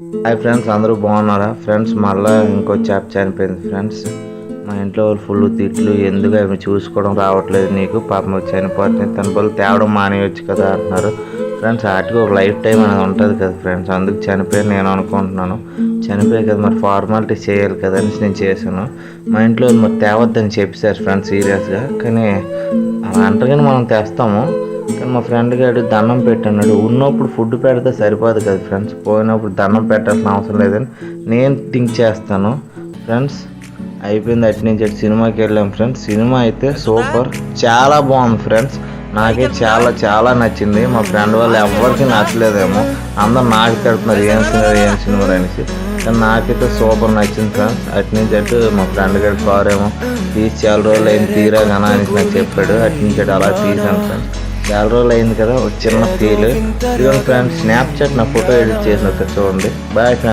Hi friends, అందరూ బాగున్నారా friends? మళ్ళీ ఇంకో చేప చనిపోయింది ఫ్రెండ్స్. మా ఇంట్లో వాళ్ళు ఫుల్ తిట్లు, ఎందుకు అవి చూసుకోవడం రావట్లేదు నీకు, పాపం చనిపోతుంది, తన బదులు తేవడం మానేయచ్చు కదా అంటున్నారు ఫ్రెండ్స్. వాటికి ఒక లైఫ్ టైం అనేది ఉంటుంది కదా ఫ్రెండ్స్, అందుకు చనిపోయి నేను అనుకుంటున్నాను. చనిపోయి కదా మరి ఫార్మాలిటీ చేయాలి కదా అని నేను చేశాను. మా ఇంట్లో వాళ్ళు మరి తేవద్దని చెప్పేశారు ఫ్రెండ్స్ సీరియస్గా, కానీ అలా అంటారు, మనం తెస్తాము. కానీ మా ఫ్రెండ్ గారు దండం పెట్టన్నాడు, ఉన్నప్పుడు ఫుడ్ పెడితే సరిపోదు కదా ఫ్రెండ్స్, పోయినప్పుడు దండం పెట్టాల్సిన అవసరం లేదని నేను థింక్ చేస్తాను ఫ్రెండ్స్. అయిపోయింది, అటు నుంచి అటు సినిమాకి వెళ్ళాం ఫ్రెండ్స్. సినిమా అయితే సూపర్, చాలా బాగుంది ఫ్రెండ్స్. నాకే చాలా చాలా నచ్చింది. మా ఫ్రెండ్ వాళ్ళు ఎవరికి నచ్చలేదేమో, అందరు నాకు పెడుతున్నారు ఏం సినిమా అనేసి, కానీ నాకైతే సూపర్ నచ్చింది ఫ్రెండ్స్. అటు నుంచి అటు మా ఫ్రెండ్ గారి కార్ ఏమో తీసి చాలా రోజులు అయింది తీరా కానీ అనేసి నాకు చెప్పాడు. అటు నుంచి అటు అలా తీసాను ఫ్రెండ్స్. చాలా రోజులు అయింది కదా, ఒక చిన్న ఫీల్. ఇదిగోండి ఫ్రెండ్స్, స్నాప్చాట్ నా ఫోటో ఎడిట్ చేసిన చూడండి. Bye friends.